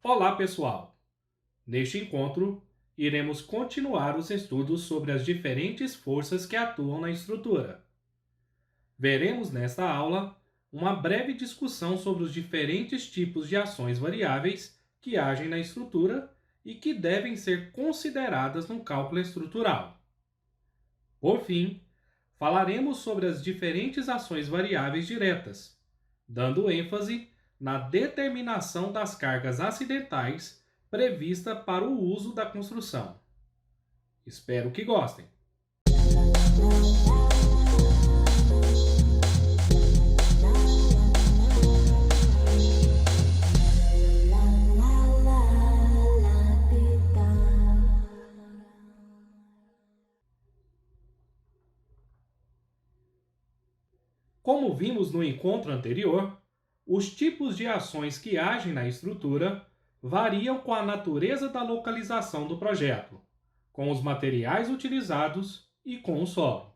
Olá, pessoal! Neste encontro, iremos continuar os estudos sobre as diferentes forças que atuam na estrutura. Veremos nesta aula uma breve discussão sobre os diferentes tipos de ações variáveis que agem na estrutura e que devem ser consideradas no cálculo estrutural. Por fim, falaremos sobre as diferentes ações variáveis diretas, dando ênfase na determinação das cargas acidentais prevista para o uso da construção. Espero que gostem. Como vimos no encontro anterior, os tipos de ações que agem na estrutura variam com a natureza da localização do projeto, com os materiais utilizados e com o solo.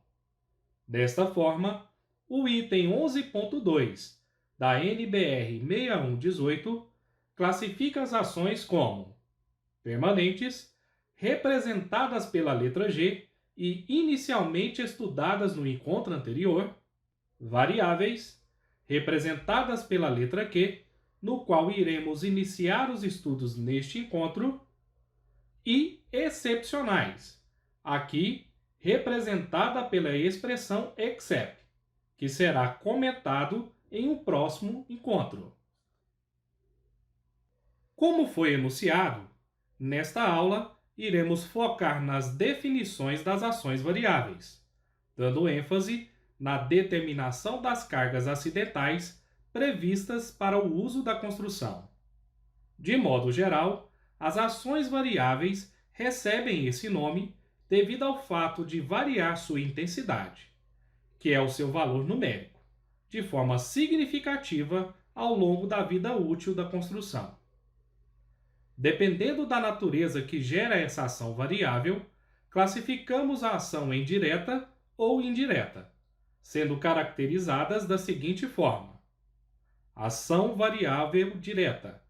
Desta forma, o item 11.2 da NBR 6118 classifica as ações como permanentes, representadas pela letra G e inicialmente estudadas no encontro anterior, variáveis, representadas pela letra Q, no qual iremos iniciar os estudos neste encontro, e excepcionais, aqui representada pela expressão except, que será comentado em um próximo encontro. Como foi enunciado, nesta aula iremos focar nas definições das ações variáveis, dando ênfase na determinação das cargas acidentais previstas para o uso da construção. De modo geral, as ações variáveis recebem esse nome devido ao fato de variar sua intensidade, que é o seu valor numérico, de forma significativa ao longo da vida útil da construção. Dependendo da natureza que gera essa ação variável, classificamos a ação em direta ou indireta, sendo caracterizadas da seguinte forma: ação variável direta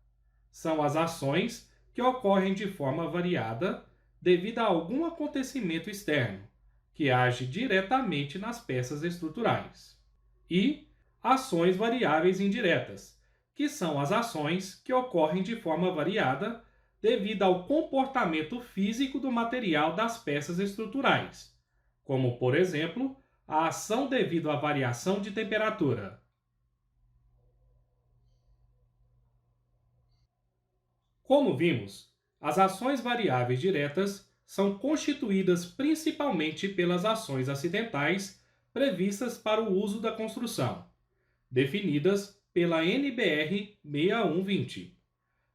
são as ações que ocorrem de forma variada devido a algum acontecimento externo que age diretamente nas peças estruturais. E ações variáveis indiretas, que são as ações que ocorrem de forma variada devido ao comportamento físico do material das peças estruturais, como, por exemplo, a ação devido à variação de temperatura. Como vimos, as ações variáveis diretas são constituídas principalmente pelas ações acidentais previstas para o uso da construção, definidas pela NBR 6120,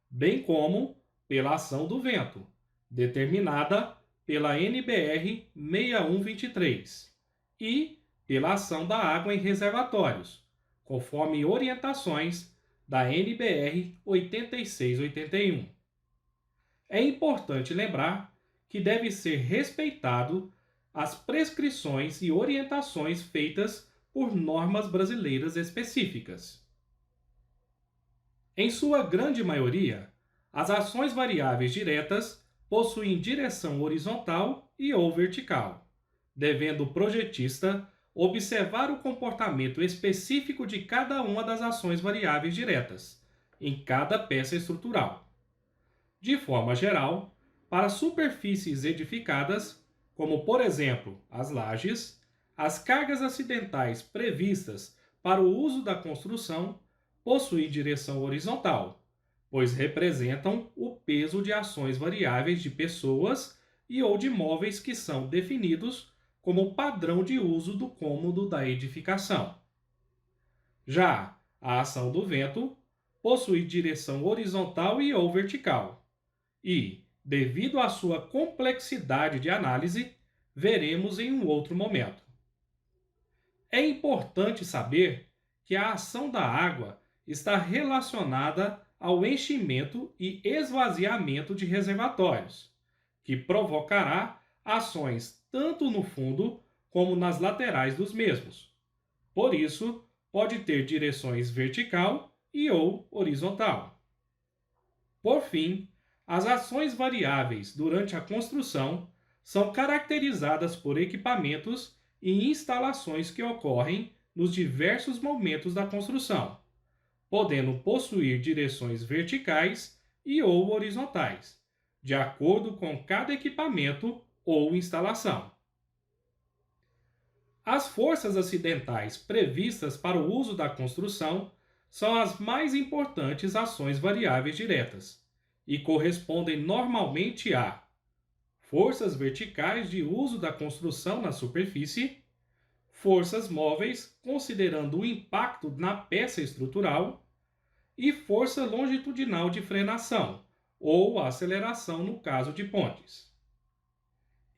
bem como pela ação do vento, determinada pela NBR 6123, e pela ação da água em reservatórios, conforme orientações da NBR 8681. É importante lembrar que deve ser respeitado as prescrições e orientações feitas por normas brasileiras específicas. Em sua grande maioria, as ações variáveis diretas possuem direção horizontal e ou vertical, devendo o projetista observar o comportamento específico de cada uma das ações variáveis diretas, em cada peça estrutural. De forma geral, para superfícies edificadas, como por exemplo as lajes, as cargas acidentais previstas para o uso da construção possuem direção horizontal, pois representam o peso de ações variáveis de pessoas e ou de móveis que são definidos como padrão de uso do cômodo da edificação. Já a ação do vento possui direção horizontal e ou vertical, e, devido à sua complexidade de análise, veremos em um outro momento. É importante saber que a ação da água está relacionada ao enchimento e esvaziamento de reservatórios, que provocará ações tanto no fundo como nas laterais dos mesmos. Por isso, pode ter direções vertical e ou horizontal. Por fim, as ações variáveis durante a construção são caracterizadas por equipamentos e instalações que ocorrem nos diversos momentos da construção, podendo possuir direções verticais e ou horizontais, de acordo com cada equipamento ou instalação. As forças acidentais previstas para o uso da construção são as mais importantes ações variáveis diretas e correspondem normalmente a forças verticais de uso da construção na superfície, forças móveis, considerando o impacto na peça estrutural, e força longitudinal de frenação, ou aceleração no caso de pontes.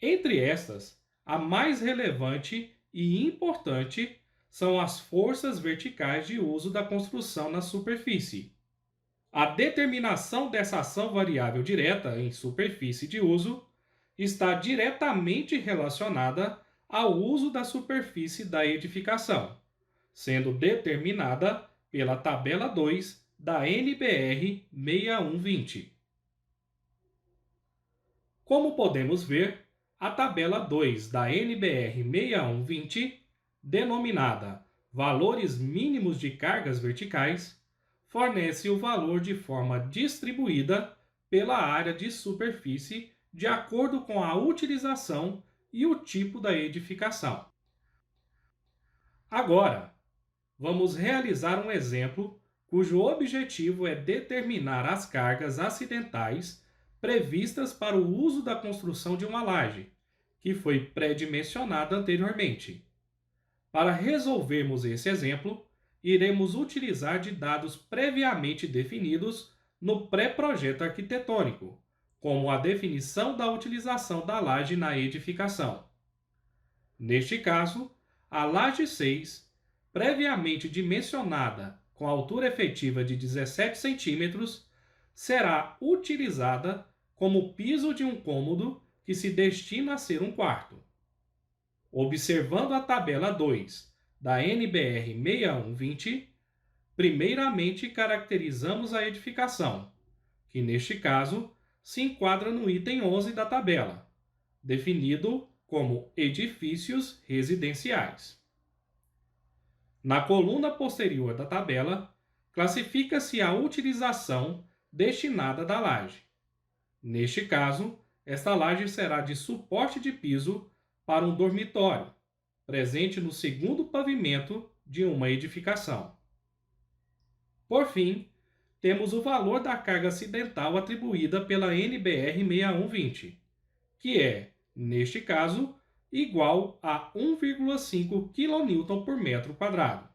Entre estas, a mais relevante e importante são as forças verticais de uso da construção na superfície. A determinação dessa ação variável direta em superfície de uso está diretamente relacionada ao uso da superfície da edificação, sendo determinada pela tabela 2 da NBR 6120. Como podemos ver, a tabela 2 da NBR 6120, denominada Valores Mínimos de Cargas Verticais, fornece o valor de forma distribuída pela área de superfície de acordo com a utilização e o tipo da edificação. Agora, vamos realizar um exemplo cujo objetivo é determinar as cargas acidentais previstas para o uso da construção de uma laje, que foi pré-dimensionada anteriormente. Para resolvermos esse exemplo, iremos utilizar de dados previamente definidos no pré-projeto arquitetônico, como a definição da utilização da laje na edificação. Neste caso, a laje 6, previamente dimensionada com altura efetiva de 17 cm, será utilizada como piso de um cômodo que se destina a ser um quarto. Observando a tabela 2 da NBR 6120, primeiramente caracterizamos a edificação, que neste caso se enquadra no item 11 da tabela, definido como edifícios residenciais. Na coluna posterior da tabela, classifica-se a utilização destinada da laje. Neste caso, esta laje será de suporte de piso para um dormitório, presente no segundo pavimento de uma edificação. Por fim, temos o valor da carga acidental atribuída pela NBR 6120, que é, neste caso, igual a 1,5 kN por metro quadrado.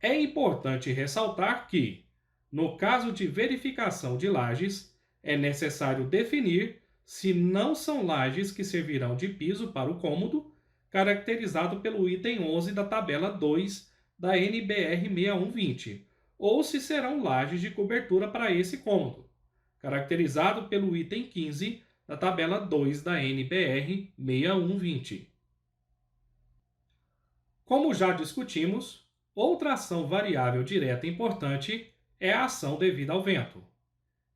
É importante ressaltar que, no caso de verificação de lajes, é necessário definir se não são lajes que servirão de piso para o cômodo, caracterizado pelo item 11 da tabela 2 da NBR 6120, ou se serão lajes de cobertura para esse cômodo, caracterizado pelo item 15 da tabela 2 da NBR 6120. Como já discutimos, outra ação variável direta importante é a ação devida ao vento.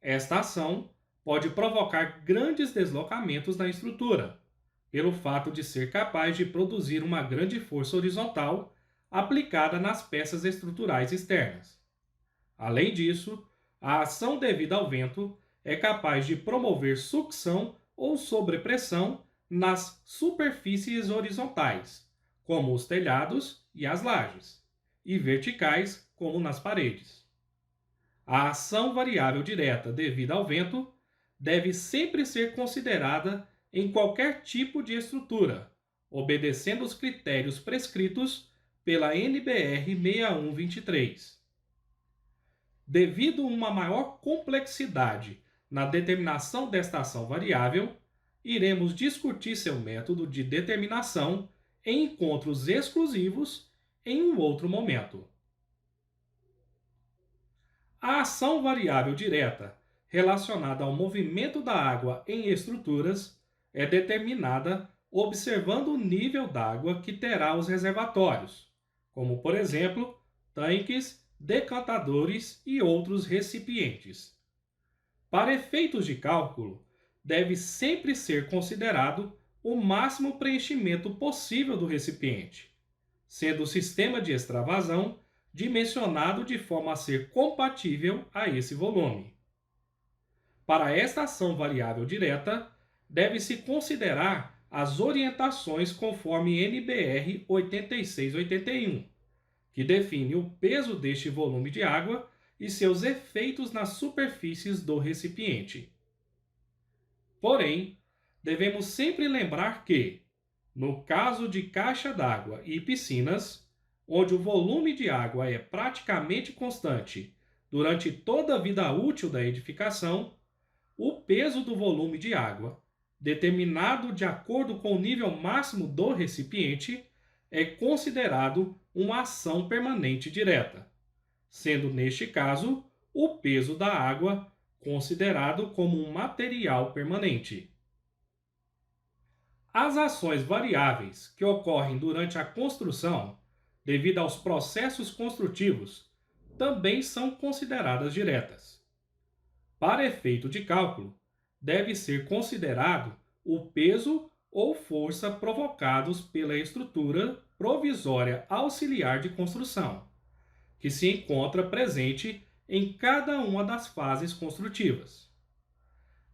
Esta ação pode provocar grandes deslocamentos na estrutura, pelo fato de ser capaz de produzir uma grande força horizontal aplicada nas peças estruturais externas. Além disso, a ação devida ao vento é capaz de promover sucção ou sobrepressão nas superfícies horizontais, como os telhados e as lajes, e verticais, como nas paredes. A ação variável direta devida ao vento deve sempre ser considerada em qualquer tipo de estrutura, obedecendo os critérios prescritos pela NBR 6123. Devido a uma maior complexidade na determinação desta ação variável, iremos discutir seu método de determinação em encontros exclusivos em um outro momento. A ação variável direta relacionada ao movimento da água em estruturas é determinada observando o nível d'água que terá os reservatórios, como, por exemplo, tanques decantadores e outros recipientes. Para efeitos de cálculo, deve sempre ser considerado o máximo preenchimento possível do recipiente, sendo o sistema de extravasão dimensionado de forma a ser compatível a esse volume. Para esta ação variável direta, deve-se considerar as orientações conforme NBR 8681, que define o peso deste volume de água e seus efeitos nas superfícies do recipiente. Porém, devemos sempre lembrar que, no caso de caixa d'água e piscinas, onde o volume de água é praticamente constante durante toda a vida útil da edificação, o peso do volume de água, determinado de acordo com o nível máximo do recipiente, é considerado uma ação permanente direta, sendo neste caso o peso da água considerado como um material permanente. As ações variáveis que ocorrem durante a construção, devido aos processos construtivos, também são consideradas diretas. Para efeito de cálculo, deve ser considerado o peso ou força provocados pela estrutura provisória auxiliar de construção, que se encontra presente em cada uma das fases construtivas.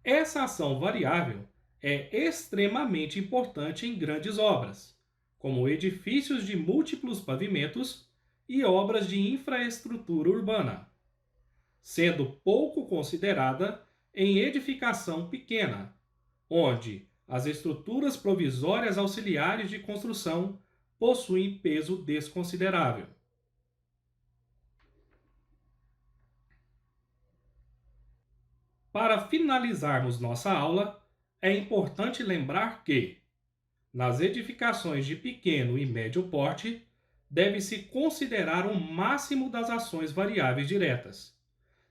Essa ação variável é extremamente importante em grandes obras, como edifícios de múltiplos pavimentos e obras de infraestrutura urbana, sendo pouco considerada em edificação pequena, onde as estruturas provisórias auxiliares de construção possuem peso desconsiderável. Para finalizarmos nossa aula, é importante lembrar que, nas edificações de pequeno e médio porte, deve-se considerar o máximo das ações variáveis diretas,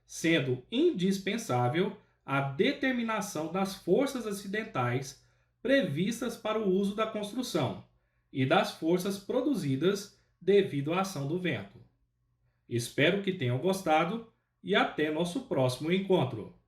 sendo indispensável a determinação das forças acidentais previstas para o uso da construção e das forças produzidas devido à ação do vento. Espero que tenham gostado e até nosso próximo encontro.